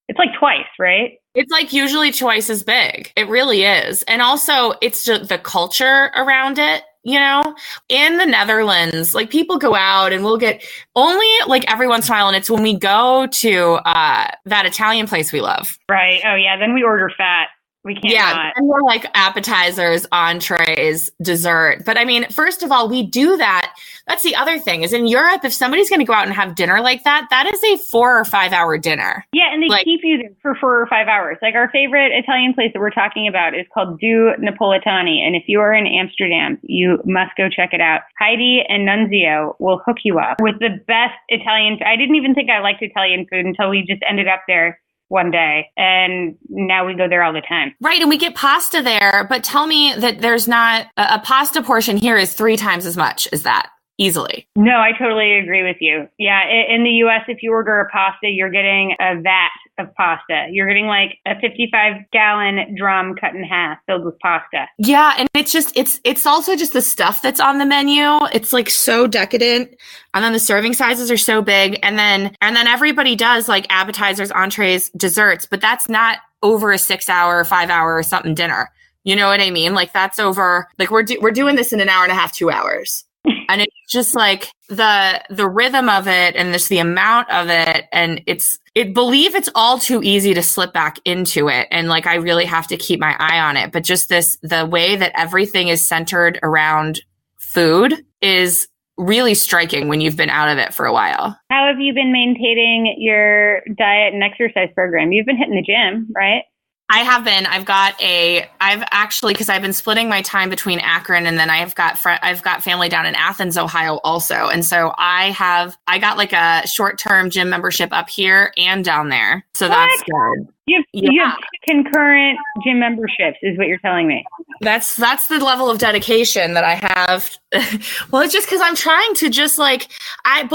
It's like twice, right? It's like usually twice as big. It really is. And also it's just the culture around it. You know, in the Netherlands, like, people go out and we'll get only like every once in a while. And it's when we go to that Italian place we love. Right. Oh, yeah. Then we order fat. We can't. Yeah. And we're like appetizers, entrees, dessert. But I mean, first of all, we do that. That's the other thing, is in Europe, if somebody's going to go out and have dinner like that, that is a 4 or 5 hour dinner. Yeah. And they keep you there for 4 or 5 hours. Like, our favorite Italian place that we're talking about is called Do Napoletani. And if you are in Amsterdam, you must go check it out. Heidi and Nunzio will hook you up with the best Italian. I didn't even think I liked Italian food until we just ended up there one day, and now we go there all the time. Right. And we get pasta there, but tell me that there's not a pasta portion here is 3 times as much as that. Easily. No, I totally agree with you. Yeah, in the U.S., if you order a pasta, you're getting a vat of pasta. You're getting like a 55-gallon drum cut in half filled with pasta. Yeah, and it's also just the stuff that's on the menu. It's like so decadent, and then the serving sizes are so big, and then everybody does like appetizers, entrees, desserts, but that's not over a 6-hour, 5-hour or something dinner. You know what I mean? Like that's over. Like we're doing this in an hour and a half, 2 hours. And it's just like the rhythm of it and just the amount of it. And it's all too easy to slip back into it. And like, I really have to keep my eye on it. But just the way that everything is centered around food is really striking when you've been out of it for a while. How have you been maintaining your diet and exercise program? You've been hitting the gym, right? I have been. I've actually, because I've been splitting my time between Akron and then I've got family down in Athens, Ohio also. And so I got like a short-term gym membership up here and down there. So that's good. You have concurrent gym memberships is what you're telling me. That's the level of dedication that I have. Well, it's just because I'm trying to just like, I'm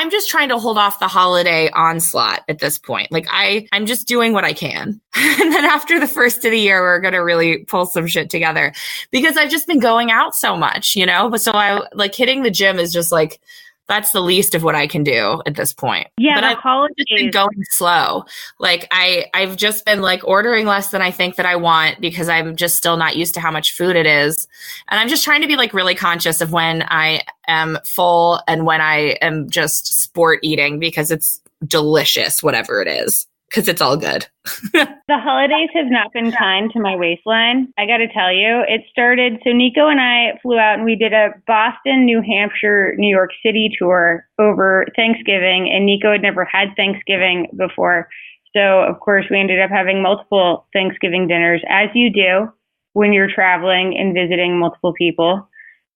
just trying to hold off the holiday onslaught at this point. Like I'm just doing what I can. And then after the first of the year, we're going to really pull some shit together because I've just been going out so much, you know? But so I like hitting the gym is just like, that's the least of what I can do at this point. Yeah, but I've just been going slow. Like I've just been like ordering less than I think that I want because I'm just still not used to how much food it is. And I'm just trying to be like really conscious of when I am full and when I am just sport eating because it's delicious, whatever it is. Because it's all good. The holidays have not been kind to my waistline. I got to tell you, it started. So Nico and I flew out and we did a Boston, New Hampshire, New York City tour over Thanksgiving. And Nico had never had Thanksgiving before. So, of course, we ended up having multiple Thanksgiving dinners, as you do when you're traveling and visiting multiple people.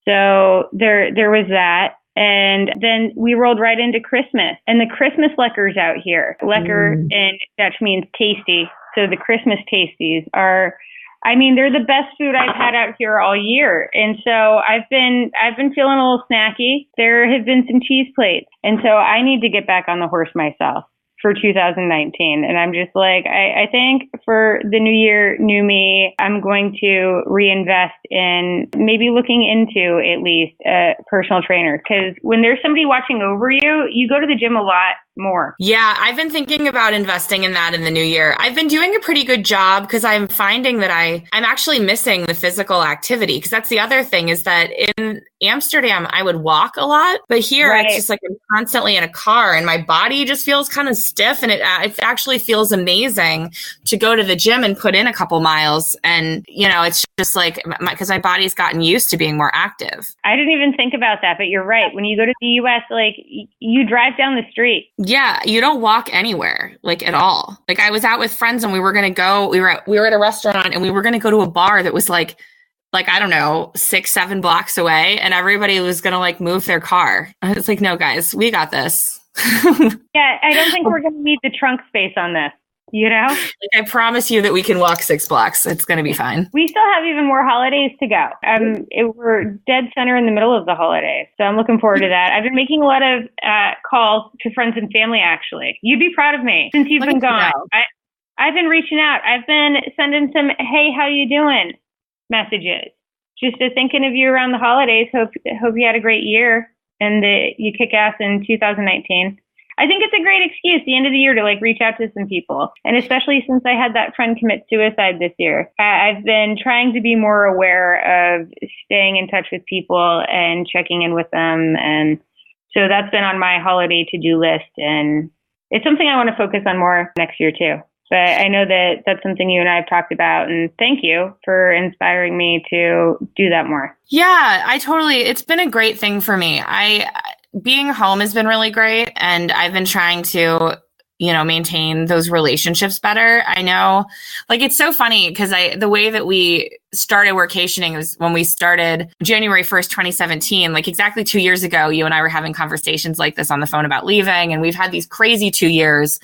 So there was that. And then we rolled right into Christmas and the Christmas leckers out here. Lecker in Dutch means tasty. So the Christmas tasties are, they're the best food I've had out here all year. And so I've been feeling a little snacky. There have been some cheese plates. And so I need to get back on the horse myself for 2019. And I'm just like, I think for the new year, new me, I'm going to reinvest in maybe looking into at least a personal trainer. Because when there's somebody watching over you, you go to the gym a lot more. Yeah, I've been thinking about investing in that in the new year. I've been doing a pretty good job because I'm finding that I'm actually missing the physical activity. Because that's the other thing is that in Amsterdam, I would walk a lot, but here It's just like I'm constantly in a car and my body just feels kind of stiff. And it actually feels amazing to go to the gym and put in a couple miles. And, it's just like, because my body's gotten used to being more active. I didn't even think about that, but you're right. When you go to the US, like you drive down the street. Yeah, you don't walk anywhere, like at all. Like I was out with friends and we were going to go, we were at a restaurant and we were going to go to a bar that was like, I don't know, 6-7 blocks away. And everybody was going to like move their car. I was like, no, guys, we got this. Yeah, I don't think we're going to need the trunk space on this, Like I promise you that we can walk 6 blocks. It's going to be fine. We still have even more holidays to go. We're dead center in the middle of the holidays. So I'm looking forward to that. I've been making a lot of calls to friends and family, actually. You'd be proud of me since you've been gone. I've been reaching out. I've been sending some, hey, how you doing messages. Just thinking of you around the holidays. Hope you had a great year and that you kick ass in 2019. I think it's a great excuse, the end of the year, to like reach out to some people. And especially since I had that friend commit suicide this year, I've been trying to be more aware of staying in touch with people and checking in with them. And so that's been on my holiday to-do list. And it's something I want to focus on more next year too. But I know that that's something you and I have talked about. And thank you for inspiring me to do that more. Yeah, it's been a great thing for me. Being home has been really great. And I've been trying to, maintain those relationships better. I know, like, it's so funny because the way that we started workationing was when we started January 1st, 2017, like exactly 2 years ago. You and I were having conversations like this on the phone about leaving, and we've had these crazy 2 years.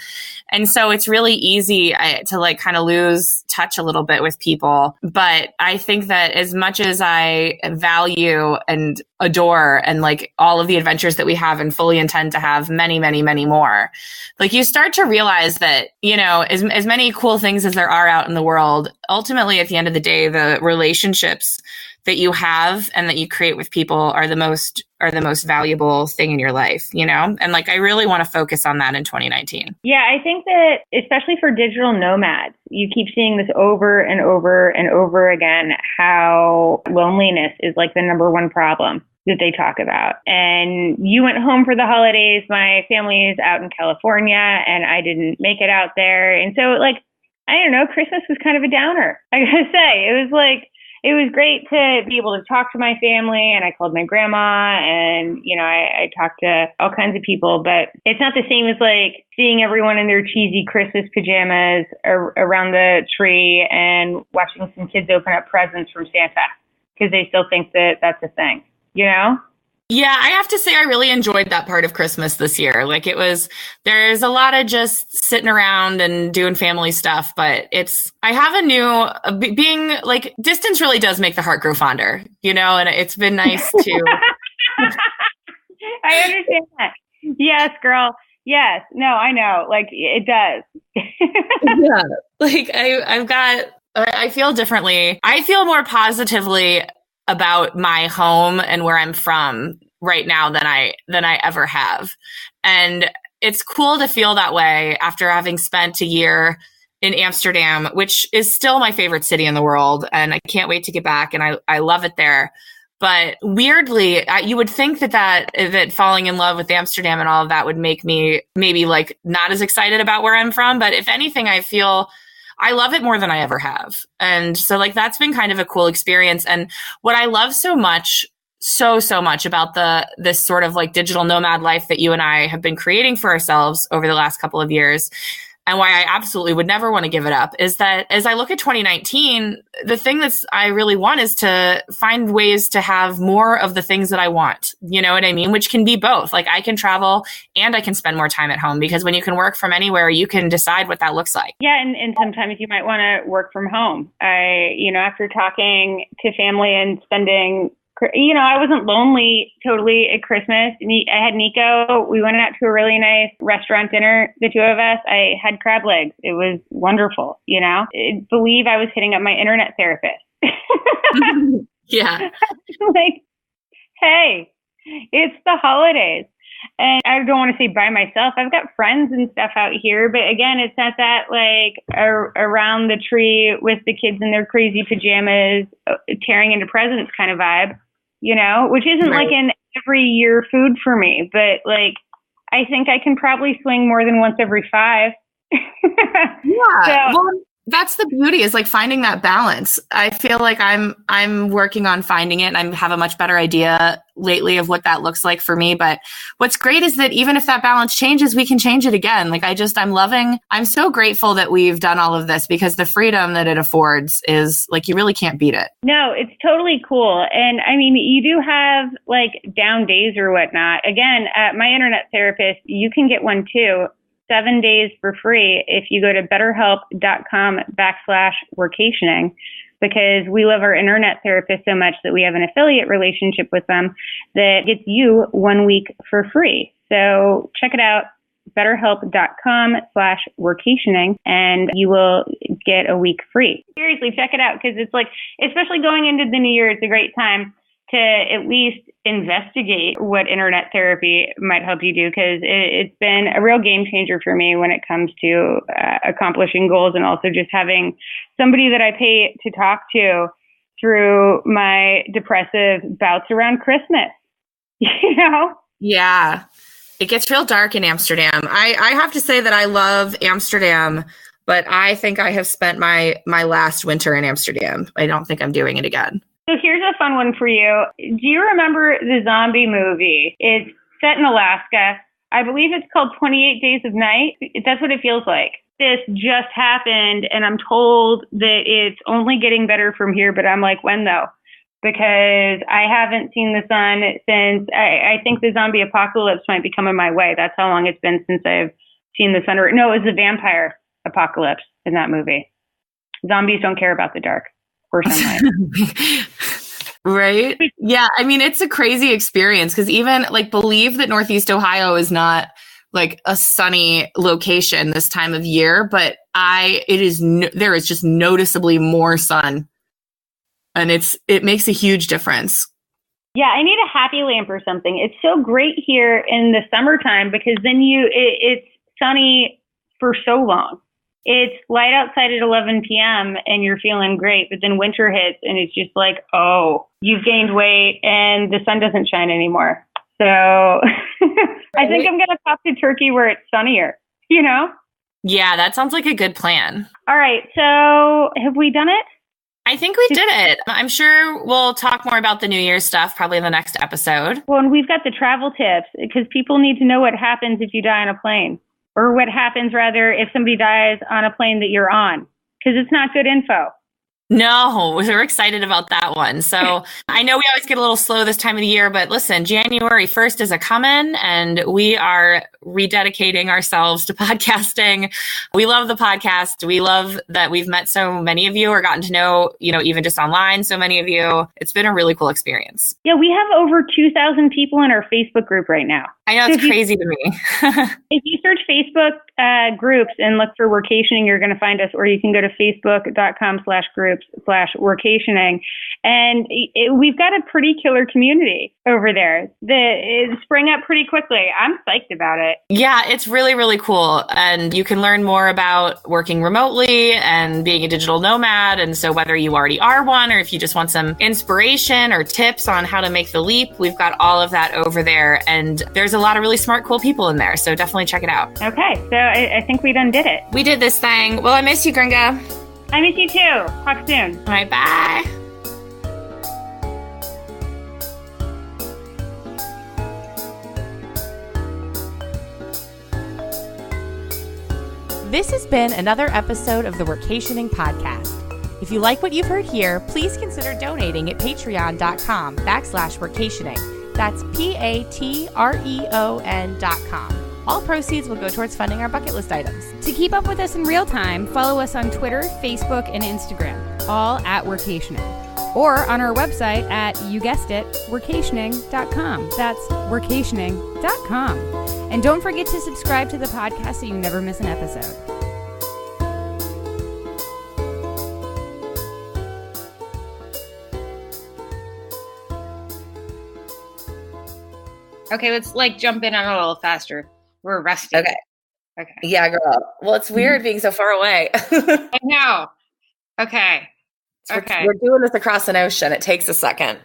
And so it's really easy to like kind of lose touch a little bit with people. But I think that as much as I value and adore and like all of the adventures that we have and fully intend to have many, many, many more, like you start to realize that, you know, as many cool things as there are out in the world, ultimately at the end of the day, the relationships that you have and that you create with people are the most valuable thing in your life, you know? And like, I really want to focus on that in 2019. Yeah, I think that especially for digital nomads, you keep seeing this over and over and over again, how loneliness is like the number one problem that they talk about. And you went home for the holidays. My family is out in California and I didn't make it out there. And so like, I don't know, Christmas was kind of a downer. I gotta say, it was great to be able to talk to my family, and I called my grandma, and, you know, I talked to all kinds of people, but it's not the same as like seeing everyone in their cheesy Christmas pajamas around the tree and watching some kids open up presents from Santa because they still think that that's a thing, you know? Yeah, I have to say I really enjoyed that part of Christmas this year. Like there's a lot of just sitting around and doing family stuff, but I have being like, distance really does make the heart grow fonder, you know, and it's been nice to. I understand that. Yes, girl. Yes. No, I know. Like it does. Yeah. Like I feel differently. I feel more positively about my home and where I'm from right now than I ever have. And it's cool to feel that way after having spent a year in Amsterdam, which is still my favorite city in the world. And I can't wait to get back. And I love it there. But weirdly, you would think that falling in love with Amsterdam and all of that would make me maybe like not as excited about where I'm from. But if anything, I feel I love it more than I ever have. And so like, that's been kind of a cool experience. And what I love so much about this sort of like digital nomad life that you and I have been creating for ourselves over the last couple of years, and why I absolutely would never want to give it up, is that as I look at 2019, the thing I really want is to find ways to have more of the things that I want. You know what I mean? Which can be both. Like I can travel and I can spend more time at home, because when you can work from anywhere, you can decide what that looks like. Yeah. And sometimes you might want to work from home. After talking to family and spending, I wasn't lonely totally at Christmas. I had Nico. We went out to a really nice restaurant dinner, the two of us. I had crab legs. It was wonderful, you know. I believe I was hitting up my internet therapist. Yeah. Like, hey, it's the holidays. And I don't want to say by myself. I've got friends and stuff out here. But again, it's not that like around the tree with the kids in their crazy pajamas, tearing into presents kind of vibe, you know, which isn't right. Like an every year food for me. But like, I think I can probably swing more than once every 5. Yeah. Well, that's the beauty, is like finding that balance. I feel like I'm working on finding it, and I have a much better idea lately of what that looks like for me. But what's great is that even if that balance changes, we can change it again. Like I'm so grateful that we've done all of this, because the freedom that it affords is like, you really can't beat it. No, it's totally cool. And I mean, you do have like down days or whatnot. Again, my internet therapist, you can get one too. 7 days for free if you go to betterhelp.com/workationing, because we love our internet therapist so much that we have an affiliate relationship with them that gets you 1 week for free. So check it out, betterhelp.com/workationing, and you will get a week free. Seriously, check it out, because it's like, especially going into the new year, it's a great time to at least investigate what internet therapy might help you do, because it's been a real game changer for me when it comes to accomplishing goals, and also just having somebody that I pay to talk to through my depressive bouts around Christmas, you know? Yeah. It gets real dark in Amsterdam. I have to say that I love Amsterdam, but I think I have spent my last winter in Amsterdam. I don't think I'm doing it again. So here's a fun one for you. Do you remember the zombie movie? It's set in Alaska. I believe it's called 28 Days of Night. That's what it feels like. this just happened, and I'm told that it's only getting better from here, but I'm like, when though? Because I haven't seen the sun since, I think the zombie apocalypse might be coming my way. That's how long it's been since I've seen the sun. No, it was the vampire apocalypse in that movie. Zombies don't care about the dark or sunlight. Right? Yeah. I mean, it's a crazy experience because even like believe that Northeast Ohio is not like a sunny location this time of year, but there is just noticeably more sun. And it makes a huge difference. Yeah, I need a happy lamp or something. It's so great here in the summertime because then it's sunny for so long. It's light outside at 11 p.m. and you're feeling great, but then winter hits and it's just like, oh, you've gained weight and the sun doesn't shine anymore. So I think I'm going to pop to Turkey where it's sunnier, you know? Yeah, that sounds like a good plan. All right, so have we done it? I think we did it. I'm sure we'll talk more about the New Year's stuff probably in the next episode. Well, and we've got the travel tips because people need to know what happens if you die on a plane, or what happens rather if somebody dies on a plane that you're on, because it's not good info. No, we're excited about that one. So I know we always get a little slow this time of the year, but listen, January 1st is a coming and we are rededicating ourselves to podcasting. We love the podcast. We love that we've met so many of you or gotten to know, even just online, so many of you. It's been a really cool experience. Yeah, we have over 2,000 people in our Facebook group right now. I know, it's crazy to me. If you search Facebook groups and look for Workationing, you're going to find us, or you can go to facebook.com/groups/workationing. And we've got a pretty killer community over there that sprang up pretty quickly. I'm psyched about it. Yeah, it's really, really cool. And you can learn more about working remotely and being a digital nomad. And so whether you already are one or if you just want some inspiration or tips on how to make the leap, we've got all of that over there. And there's a lot of really smart, cool people in there. So definitely check it out. Okay. So I think we done did it. We did this thing. Well, I miss you, Gringa. I miss you too. Talk soon. All right. Bye. This has been another episode of the Workationing Podcast. If you like what you've heard here, please consider donating at patreon.com/workationing. That's patreon.com. All proceeds will go towards funding our bucket list items. To keep up with us in real time, follow us on Twitter, Facebook, and Instagram, all at Workationing. Or on our website at, you guessed it, workationing.com. That's workationing.com. And don't forget to subscribe to the podcast so you never miss an episode. Okay, let's jump in on a little faster. We're rusty. Okay. Yeah, girl. Well, it's weird being so far away. I know. Okay. We're doing this across an ocean. It takes a second.